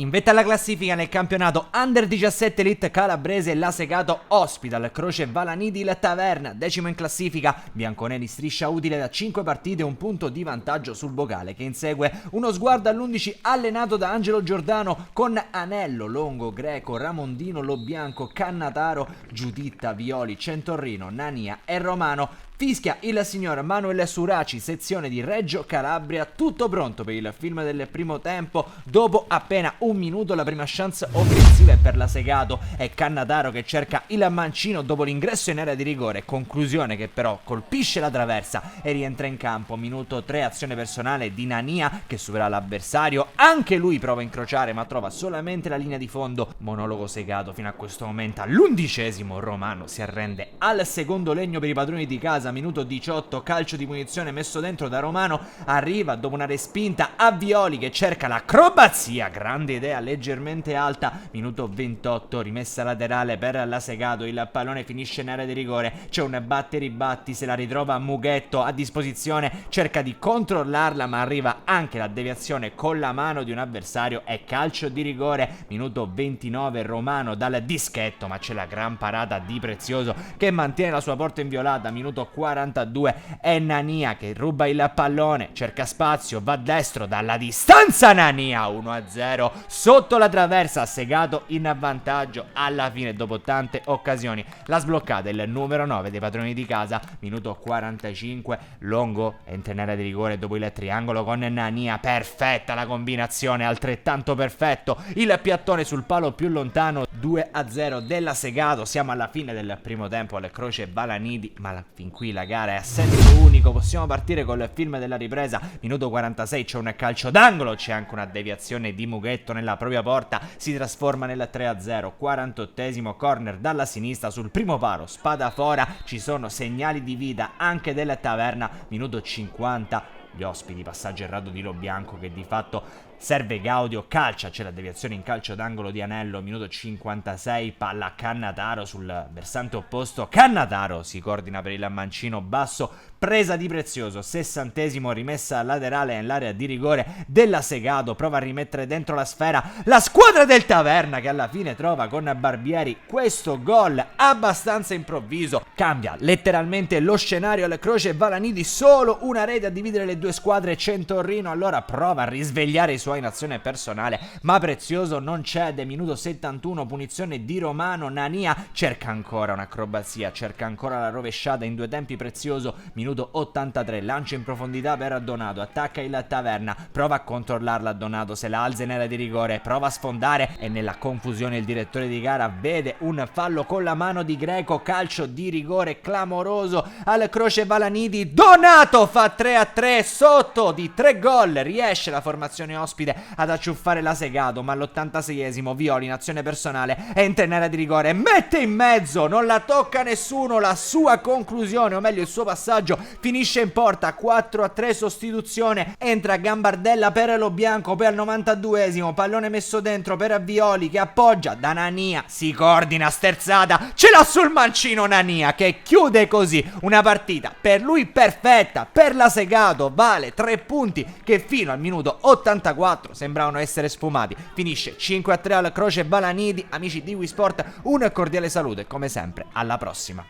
In vetta alla classifica nel campionato Under 17 Elite calabrese, la Segato ospita il Croce Valanidi il Taverna, decimo in classifica. Bianconeri striscia utile da 5 partite, un punto di vantaggio sul Bocale, che insegue uno sguardo all'11 allenato da Angelo Giordano con Anello, Longo, Greco, Ramondino, Lobianco, Cannataro, Giuditta, Violi, Centorrino, Nania e Romano. Fischia il signor Manuel Suraci, sezione di Reggio Calabria, tutto pronto per il film del primo tempo. Dopo appena un minuto la prima chance offensiva è per la Segato, è Cannataro che cerca il mancino dopo l'ingresso in area di rigore, conclusione che però colpisce la traversa e rientra in campo. Minuto 3, azione personale di Nania che supera l'avversario, anche lui prova a incrociare ma trova solamente la linea di fondo. Monologo Segato fino a questo momento. All'11° Romano si arrende al secondo legno per i padroni di casa. Minuto 18, calcio di punizione messo dentro da Romano, arriva dopo una respinta a Violi che cerca l'acrobazia, grande idea leggermente alta. Minuto 28, rimessa laterale per la Segato, il pallone finisce in area di rigore, c'è un batti e ribatti, se la ritrova Mughetto a disposizione, cerca di controllarla ma arriva anche la deviazione con la mano di un avversario, è calcio di rigore. Minuto 29, Romano dal dischetto ma c'è la gran parata di Prezioso che mantiene la sua porta inviolata. Minuto 42, è Nania che ruba il pallone, cerca spazio, va destro dalla distanza, Nania 1-0 sotto la traversa, Segato in vantaggio alla fine dopo tante occasioni. La sbloccata il numero 9 dei padroni di casa. Minuto 45, Longo entra in area di rigore dopo il triangolo con Nania, perfetta la combinazione, altrettanto perfetto il piattone sul palo più lontano. 2-0 della Segato, siamo alla fine del primo tempo al Croce Valanidi, ma fin qui la gara è a senso unico. Possiamo partire col film della ripresa. Minuto 46, c'è un calcio d'angolo, c'è anche una deviazione di Mughetto nella propria porta, si trasforma nel 3-0. 48esimo, corner dalla sinistra sul primo palo, Spadafora, ci sono segnali di vita anche della Taverna. Minuto 50, gli ospiti, passaggio errato di Lobianco che di fatto serve Gaudio, calcia, c'è la deviazione in calcio d'angolo di Anello. Minuto 56, palla a Cannataro sul versante opposto, Cannataro si coordina per il mancino basso, presa di Prezioso. 60esimo, rimessa laterale nell'area di rigore della Segato, prova a rimettere dentro la sfera la squadra del Taverna che alla fine trova con Barbieri questo gol abbastanza improvviso, cambia letteralmente lo scenario al Croce Valanidi, solo una rete a dividere le due squadre. Centorrino allora prova a risvegliare i suoi in azione personale ma Prezioso non cede. Minuto 71, punizione di Romano, Nania cerca ancora un'acrobazia, cerca ancora la rovesciata in due tempi Prezioso. Minuto 83, lancio in profondità per Donato, attacca il Taverna, prova a controllarla Donato, se la alza in area di rigore, prova a sfondare e nella confusione il direttore di gara vede un fallo con la mano di Greco, calcio di rigore clamoroso al Croce Valanidi. Donato fa 3-3 sotto di 3 gol, riesce la formazione ospite ad acciuffare la Segato ma all'86esimo Violi in azione personale entra in area di rigore, mette in mezzo, non la tocca nessuno, la sua conclusione o meglio il suo passaggio finisce in porta. 4-3 sostituzione, entra Gambardella per Lobianco, poi al 92esimo pallone messo dentro per Violi che appoggia da Nania, si coordina sterzata, ce l'ha sul mancino Nania che chiude così una partita per lui perfetta, per la Segato vale 3 punti che fino al minuto 84 sembravano essere sfumati. Finisce 5-3 al Croce Valanidi. Amici di Wii Sport, un cordiale saluto e come sempre alla prossima.